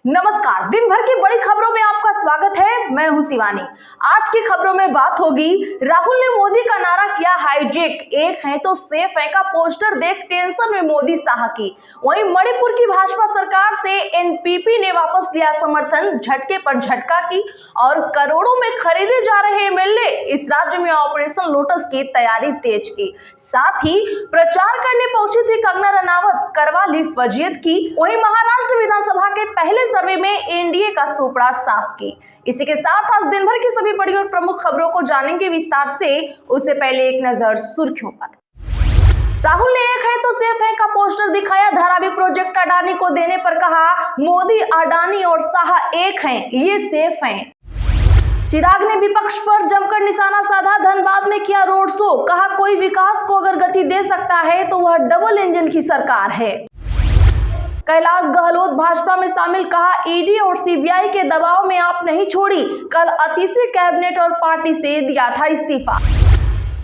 नमस्कार, दिन भर की बड़ी खबरों में आपका स्वागत है। मैं हूं शिवानी। आज की खबरों में बात होगी, राहुल ने मोदी का नारा किया हाईजेक, एक है तो सेफ है का पोस्टर देख टेंशन में मोदी शाह की। वहीं मणिपुर की भाजपा सरकार से एनपीपी ने वापस लिया समर्थन, झटके पर झटका की और करोड़ों में खरीदे जा रहे एमएलए। इस राज्य में ऑपरेशन लोटस की तैयारी तेज की। साथ ही प्रचार करने पहुंची थी कंगना रनावत, करवा ली फजीयत की। वहीं महाराष्ट्र विधानसभा के पहले सर्वे में एनडीए का सुपड़ा साफ की। इसी के साथ आज दिन भर की सभी बड़ी और प्रमुख खबरों को जानेंगे विस्तार से। उससे पहले एक नजर सुर्खियों पर। राहुल ने एक है तो सेफ है का पोस्टर दिखाया, धारावी प्रोजेक्ट अडानी को देने पर कहा मोदी, अडानी और शाह एक हैं, ये सेफ हैं। चिराग ने विपक्ष पर जमकर निशाना साधा, धनबाद में किया रोड शो, कहा कोई विकास को अगर गति दे सकता है तो वह डबल इंजन की सरकार है। कैलाश गहलोत भाजपा में शामिल, कहा ईडी और सीबीआई के दबाव में आप नहीं छोड़ी, कल अतीसी कैबिनेट और पार्टी से दिया था इस्तीफा।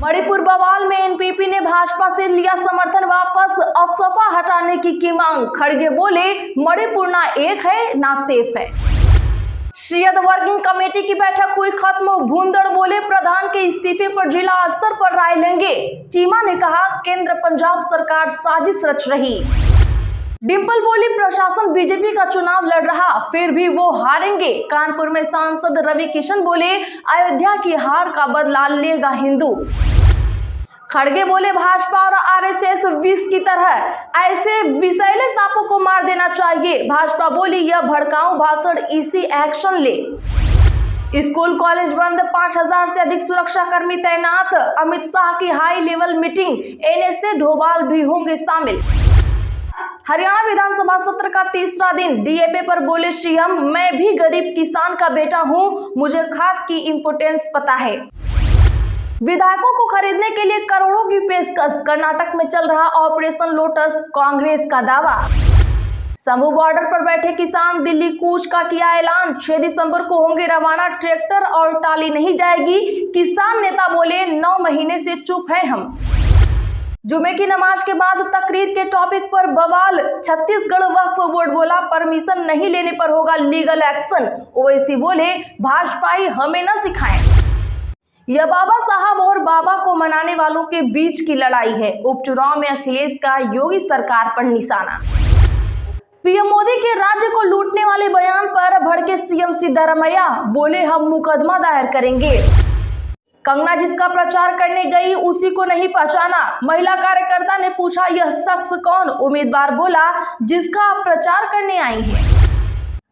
मणिपुर बवाल में एनपीपी ने भाजपा से लिया समर्थन वापस, अफसफा हटाने की मांग। खड़गे बोले मणिपुर ना एक है ना सेफ है। शियद वर्किंग कमेटी की बैठक हुई खत्म, भूंदड़ बोले प्रधान के इस्तीफे पर जिला स्तर पर राय लेंगे। चीमा ने कहा केंद्र पंजाब सरकार साजिश रच रही। डिंपल बोली प्रशासन बीजेपी का चुनाव लड़ रहा, फिर भी वो हारेंगे। कानपुर में सांसद रवि किशन बोले अयोध्या की हार का बदला लेगा हिंदू। खड़गे बोले भाजपा और आरएसएस विष की तरह, ऐसे विषैले सांपों को मार देना चाहिए। भाजपा बोली यह भड़काऊ भाषण, इसी एक्शन ले। स्कूल कॉलेज बंद, 5000 से अधिक सुरक्षा कर्मी तैनात। अमित शाह की हाई लेवल मीटिंग, एनएसए ढोभाल भी होंगे शामिल। हरियाणा विधानसभा सत्र का तीसरा दिन, डीएपी पर बोले सीएम मैं भी गरीब किसान का बेटा हूं, मुझे खाद की इंपोर्टेंस पता है। विधायकों को खरीदने के लिए करोड़ों की पेशकश, कर्नाटक में चल रहा ऑपरेशन लोटस, कांग्रेस का दावा। शंभू बॉर्डर पर बैठे किसान दिल्ली कूच का किया ऐलान, 6 दिसंबर को होंगे रवाना, ट्रैक्टर और टाली नहीं जाएगी। किसान नेता बोले 9 महीने से चुप है हम। जुमे की नमाज के बाद तकरीर के टॉपिक पर बवाल, छत्तीसगढ़ वक्फ बोर्ड बोला परमिशन नहीं लेने पर होगा लीगल एक्शन। ओवैसी बोले भाजपाई हमें न सिखाएं। यह बाबा साहब और बाबा को मनाने वालों के बीच की लड़ाई है। उपचुनाव में अखिलेश का योगी सरकार पर निशाना। पीएम मोदी के राज्य को लूटने वाले बयान पर भड़के सीएम सिद्धारमैया, बोले हम मुकदमा दायर करेंगे। कंगना जिसका प्रचार करने गई उसी को नहीं पहचाना, महिला कार्यकर्ता ने पूछा यह शख्स कौन, उम्मीदवार बोला जिसका आप प्रचार करने आई हैं।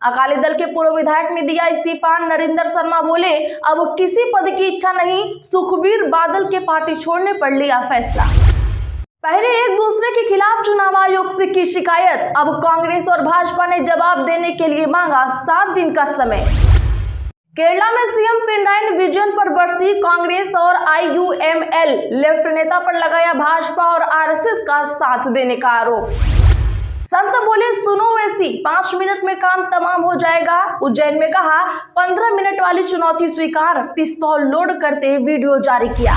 अकाली दल के पूर्व विधायक ने दिया इस्तीफा, नरेंद्र शर्मा बोले अब किसी पद की इच्छा नहीं, सुखबीर बादल के पार्टी छोड़ने पर लिया फैसला। पहले एक दूसरे के खिलाफ चुनाव आयोग से की शिकायत, अब कांग्रेस और भाजपा ने जवाब देने के लिए मांगा 7 दिन का समय। केरला में सीएम पिनराई विजयन पर बरसी कांग्रेस और आईयूएमएल, लेफ्ट नेता पर लगाया भाजपा और आरएसएस का साथ देने का आरोप। संत बोले सुनो वैसी 5 मिनट में काम तमाम हो जाएगा। उज्जैन में कहा 15 मिनट वाली चुनौती स्वीकार, पिस्तौल लोड करते वीडियो जारी किया।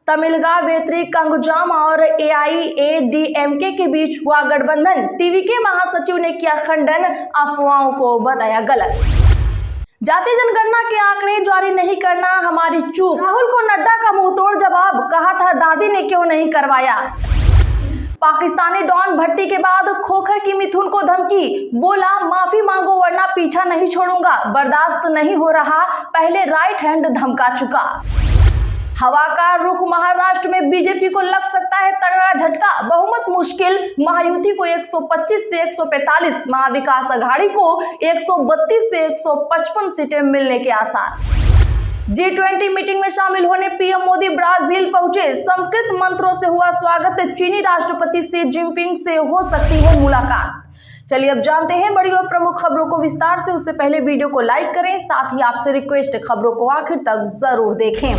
तमिलगा वेत्री कंगुजाम और एआईएडीएमके के बीच हुआ गठबंधन, टीवीके महासचिव ने किया खंडन, अफवाहों को बताया गलत। जाति जनगणना के आंकड़े जारी नहीं करना हमारी चूक, राहुल को नड्डा का मुंहतोड़ जवाब, कहा था दादी ने क्यों नहीं करवाया। पाकिस्तानी डॉन भट्टी के बाद खोखर की मिथुन को धमकी, बोला माफी मांगो वरना पीछा नहीं छोड़ूंगा, बर्दाश्त नहीं हो रहा, पहले राइट हैंड धमका चुका। हवा का रुख, महाराष्ट्र में बीजेपी को लग सकता है तगड़ा झटका, बहुमत मुश्किल, महायुति को 125 से 145, महाविकास अघाड़ी को 132 से 155 सीटें मिलने के आसार। G20 मीटिंग में शामिल होने पीएम मोदी ब्राजील पहुंचे, संस्कृत मंत्रों से हुआ स्वागत, चीनी राष्ट्रपति शी जिनपिंग से हो सकती है मुलाकात। चलिए अब जानते हैं बड़ी और प्रमुख खबरों को विस्तार से। उससे पहले वीडियो को लाइक करें, साथ ही आपसे रिक्वेस्ट है खबरों को आखिर तक जरूर देखें।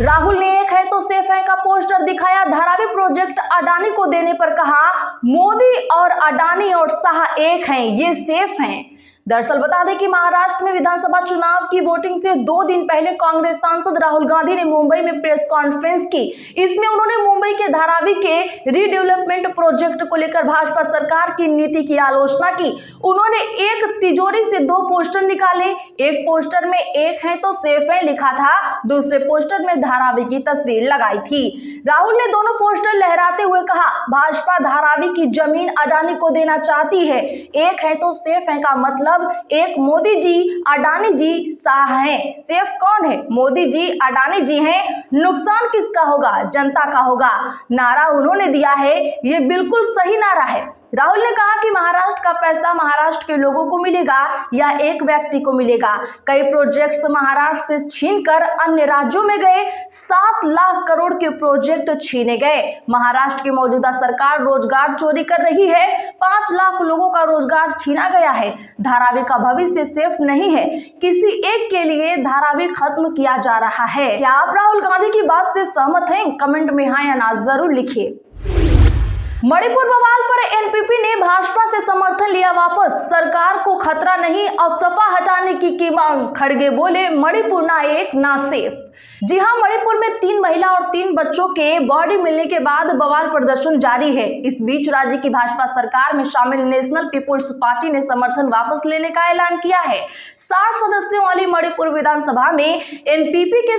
राहुल ने एक है तो सेफ है का पोस्टर दिखाया, धारावी प्रोजेक्ट अडानी को देने पर कहा मोदी और अडानी और शाह एक हैं, ये सेफ हैं। दरअसल बता दें कि महाराष्ट्र में विधानसभा चुनाव की वोटिंग से 2 दिन पहले कांग्रेस सांसद राहुल गांधी ने मुंबई में प्रेस कॉन्फ्रेंस की। इसमें उन्होंने मुंबई के धारावी के रीडेवलपमेंट प्रोजेक्ट को लेकर भाजपा सरकार की नीति की आलोचना की। उन्होंने एक तिजोरी से 2 पोस्टर निकाले। एक पोस्टर में एक है तो सेफ है लिखा था, दूसरे पोस्टर में धारावी की तस्वीर लगाई थी। राहुल ने दोनों पोस्टर लहराते हुए कहा, भाजपा धारावी की जमीन अडानी को देना चाहती है। एक है तो सेफ है का मतलब एक मोदी जी अडानी जी शाह हैं। सेफ कौन है? मोदी जी अडानी जी हैं। नुकसान किसका होगा? जनता का होगा। नारा उन्होंने दिया है, ये बिल्कुल सही नारा है। राहुल ने कहा कि महाराष्ट्र का पैसा महाराष्ट्र के लोगों को मिलेगा या एक व्यक्ति को मिलेगा। कई प्रोजेक्ट्स महाराष्ट्र से छीनकर अन्य राज्यों में गए। 7 लाख करोड़ के प्रोजेक्ट छीने गए। महाराष्ट्र की मौजूदा सरकार रोजगार चोरी कर रही है। 5 लाख लोगों का रोजगार छीना गया है। धारावी का भविष्य सेफ नहीं है। किसी एक के लिए धारावी खत्म किया जा रहा है। क्या आप राहुल गांधी की बात से सहमत हैं? कमेंट में हाँ या ना जरूर लिखिए। मणिपुर बवाल पर एनपीपी ने भाजपा से समर्थन लिया वापस। सरकार को खतरा नहीं, अफसफा हटाने की मांग। खड़गे बोले, मणिपुर ना एक ना सेफ। जी हां, मणिपुर में 3 महिला और 3 बच्चों के बॉडी मिलने के बाद बवाल प्रदर्शन जारी है। इस बीच राज्य की भाजपा सरकार में शामिल नेशनल पीपुल्स पार्टी ने समर्थन वापस लेने का ऐलान किया है। 60 सदस्यों वाली मणिपुर विधानसभा में एनपीपी के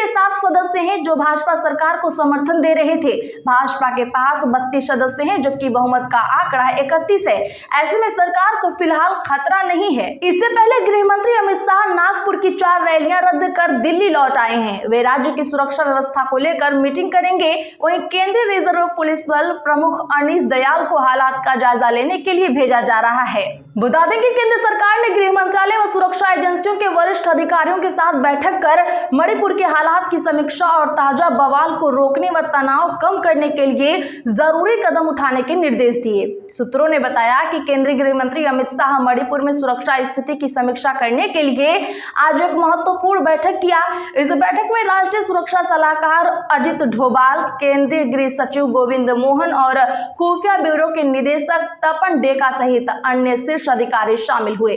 7 सदस्य हैं जो भाजपा सरकार को समर्थन दे रहे थे। भाजपा के पास 32 सदस्य हैं जबकि बहुमत का आंकड़ा 31 है। ऐसे में सरकार को फिलहाल खतरा नहीं है। इससे पहले गृह मंत्री अमित शाह नागपुर की 4 रैलियां रद्द कर दिल्ली लौट आए हैं। वे राज्य की सुरक्षा व्यवस्था को लेकर मीटिंग करेंगे। वहीं केंद्रीय रिजर्व पुलिस बल प्रमुख अनीश दयाल को हालात का जायजा लेने के लिए भेजा जा रहा है। बता दें कि केंद्र सरकार ने गृह मंत्रालय व सुरक्षा एजेंसियों के वरिष्ठ अधिकारियों के साथ बैठक कर मणिपुर के हालात की समीक्षा और ताजा बवाल को रोकने व तनाव कम करने के लिए जरूरी कदम उठाने के निर्देश दिए। सूत्रों ने बताया कि केंद्रीय गृह मंत्री अमित शाह मणिपुर में सुरक्षा स्थिति की समीक्षा करने के लिए आज एक महत्वपूर्ण बैठक किया। इस बैठक में राष्ट्रीय सुरक्षा सलाहकार अजित डोभाल, केंद्रीय गृह सचिव गोविंद मोहन और खुफिया ब्यूरो के निदेशक तपन डेका सहित अन्य शीर्ष अधिकारी शामिल हुए।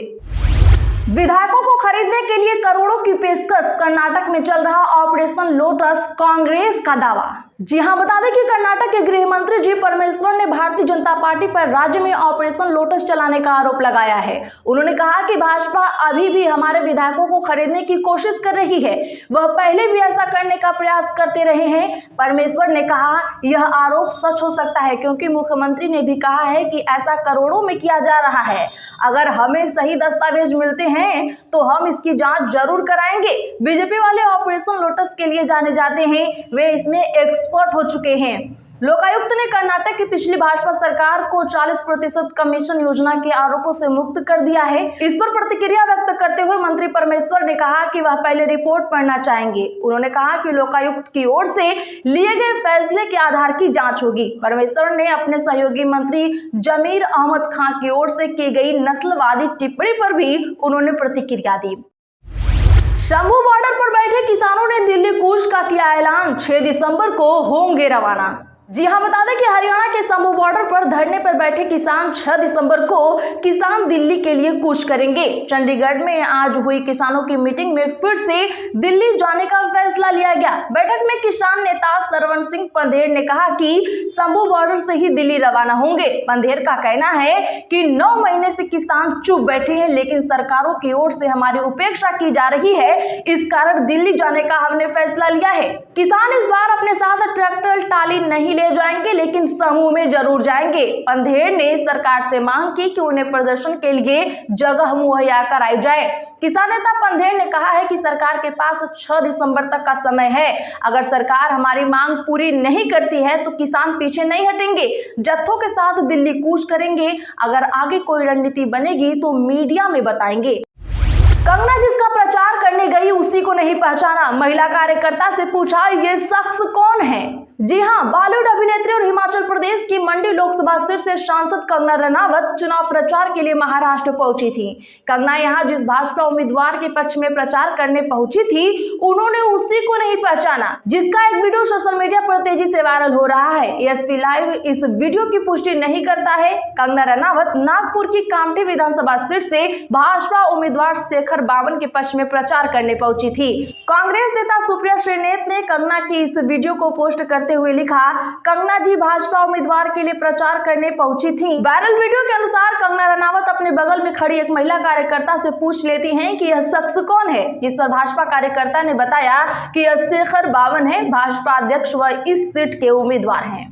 विधायकों को खरीदने के लिए करोड़ों की पेशकश। कर्नाटक में चल रहा ऑपरेशन लोटस, कांग्रेस का दावा। जी हां, बता दें कि कर्नाटक के गृह मंत्री जी परमेश्वर ने भारतीय जनता पार्टी पर राज्य में ऑपरेशन लोटस चलाने का आरोप लगाया है। उन्होंने कहा कि भाजपा अभी भी हमारे विधायकों को खरीदने की कोशिश कर रही है। वह पहले भी ऐसा करने का प्रयास करते रहे हैं। परमेश्वर ने कहा, यह आरोप सच हो सकता है क्योंकि मुख्यमंत्री ने भी कहा है कि ऐसा करोड़ों में किया जा रहा है। अगर हमें सही दस्तावेज मिलते हैं तो हम इसकी जांच जरूर कराएंगे। बीजेपी वाले ऑपरेशन लोटस के लिए जाने जाते हैं, वे इसमें एक्सपर्ट हो चुके हैं। लोकायुक्त ने कर्नाटक की पिछली भाजपा सरकार को 40% कमीशन योजना के आरोपों से मुक्त कर दिया है। इस पर प्रतिक्रिया व्यक्त करते हुए मंत्री परमेश्वर ने कहा कि वह पहले रिपोर्ट पढ़ना चाहेंगे। उन्होंने कहा कि लोकायुक्त की ओर से लिए गए फैसले के आधार की जांच होगी। परमेश्वर ने अपने सहयोगी मंत्री जमीर अहमद खां की ओर से की गई नस्लवादी टिप्पणी पर भी उन्होंने प्रतिक्रिया दी। शंभू बॉर्डर पर बैठे किसानों ने दिल्ली कूच का किया ऐलान। 6 दिसंबर को होंगे रवाना। जी हां, बता दें कि हरियाणा के शंभू बॉर्डर पर धरने पर बैठे किसान 6 दिसंबर को किसान दिल्ली के लिए कूच करेंगे। चंडीगढ़ में आज हुई किसानों की मीटिंग में फिर से दिल्ली जाने का फैसला लिया गया। बैठक में किसान नेता सरवण सिंह पंधेर ने कहा कि शंभू बॉर्डर से ही दिल्ली रवाना होंगे। पंधेर का कहना है कि 9 महीने से किसान चुप बैठे हैं, लेकिन सरकारों की ओर से हमारी उपेक्षा की जा रही है। इस कारण दिल्ली जाने का हमने फैसला लिया है। किसान इस बार अपने साथ ट्रैक्टर टाली नहीं ले जाएंगे, लेकिन समूह में जरूर जाएंगे। पंधेर ने सरकार से मांग की कि उन्हें प्रदर्शन के लिए जगह मुहैया कराई जाए। किसान नेता पंधेर ने कहा है कि सरकार के पास 6 दिसंबर तक का समय है। अगर सरकार हमारी मांग पूरी नहीं करती है तो किसान पीछे नहीं हटेंगे, जत्थों के साथ दिल्ली कूच करेंगे। अगर आगे कोई रणनीति बनेगी तो मीडिया में बताएंगे। कंगना जिसका प्रचार करने गई उसी को नहीं पहचाना। महिला कार्यकर्ता से पूछा, ये शख्स कौन है? जी हां, बॉलीवुड अभिनेत्री और हिमाचल प्रदेश की मंडी लोकसभा सीट से सांसद कंगना रनावत चुनाव प्रचार के लिए महाराष्ट्र पहुंची थी। कंगना यहां जिस भाजपा उम्मीदवार के पक्ष में प्रचार करने पहुंची थी, उन्होंने उसी को नहीं पहचाना, जिसका एक वीडियो सोशल मीडिया पर तेजी से वायरल हो रहा है। एएसपी लाइव इस वीडियो की पुष्टि नहीं करता है। कंगना रनावत नागपुर की कामठी विधानसभा सीट से भाजपा उम्मीदवार शेखर बावन के पक्ष में प्रचार करने पहुंची थी। कांग्रेस नेता सुप्रिया श्रीनेत ने कंगना की इस वीडियो को पोस्ट करते हुए लिखा, कंगना जी भाजपा उम्मीदवार के लिए प्रचार करने पहुंची थी। वायरल वीडियो के अनुसार कंगना रनावत अपने बगल में खड़ी एक महिला कार्यकर्ता से पूछ लेती हैं कि यह शख्स कौन है, जिस पर भाजपा कार्यकर्ता ने बताया कि यह शेखर बावन है, भाजपा अध्यक्ष व इस सीट के उम्मीदवार हैं।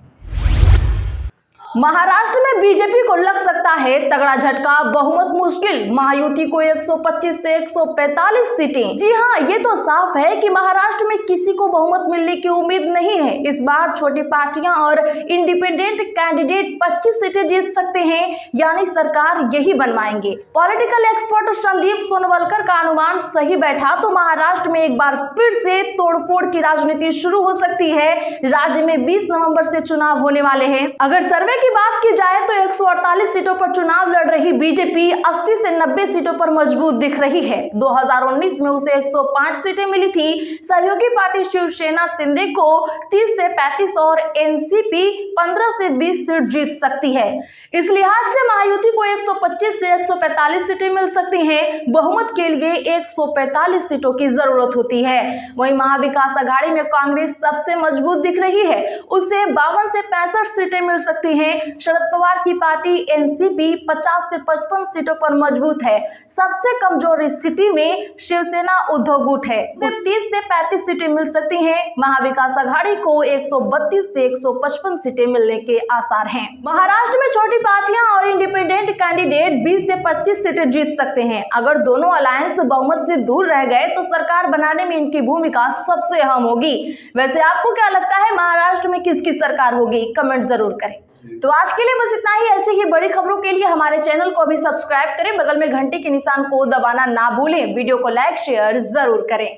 महाराष्ट्र में बीजेपी को लग सकता है तगड़ा झटका, बहुमत मुश्किल, महायुति को 125 से 145 सीटें। जी हां, ये तो साफ है कि महाराष्ट्र में किसी को बहुमत मिलने की उम्मीद नहीं है। इस बार छोटी पार्टियां और इंडिपेंडेंट कैंडिडेट 25 सीटें जीत सकते हैं, यानी सरकार यही बनवाएंगे। पॉलिटिकल एक्सपर्ट संदीप सोनवलकर का अनुमान सही बैठा तो महाराष्ट्र में एक बार फिर से तोड़फोड़ की राजनीति शुरू हो सकती है। राज्य में 20 नवंबर से चुनाव होने वाले हैं। अगर सर्वे की बात की जाए तो 148 सीटों पर चुनाव लड़ रही बीजेपी 80 से 90 सीटों पर मजबूत दिख रही है। 2019 में उसे 105 सीटें मिली थी। सहयोगी पार्टी शिवसेना शिंदे को 30 से 35 और एनसीपी 15 से 20 सीट जीत सकती है। इस लिहाज से महायुति को 125 से 145 सीटें मिल सकती हैं। बहुमत के लिए 145 सीटों की जरूरत होती है। वहीं महाविकास आघाड़ी में कांग्रेस सबसे मजबूत दिख रही है, उसे 52 से 65 सीटें मिल सकती हैं। शरद पवार की पार्टी एनसीपी 50 से 55 सीटों पर मजबूत है। सबसे कमजोर स्थिति में शिवसेना उद्धव गुट है, सिर्फ 30 से 35 सीटें मिल सकती हैं। महाविकास आघाड़ी को 132 से 155 सीटें मिलने के आसार हैं। महाराष्ट्र में छोटी पार्टियां और इंडिपेंडेंट कैंडिडेट 20 से 25 सीटें जीत सकते हैं। अगर दोनों अलायंस बहुमत से दूर रह गए तो सरकार बनाने में इनकी भूमिका सबसे अहम होगी। वैसे आपको क्या लगता है, महाराष्ट्र में किसकी सरकार होगी? कमेंट जरूर करें। तो आज के लिए बस इतना ही। ऐसी ही बड़ी खबरों के लिए हमारे चैनल को अभी सब्सक्राइब करें, बगल में घंटी के निशान को दबाना ना भूलें। वीडियो को लाइक शेयर जरूर करें।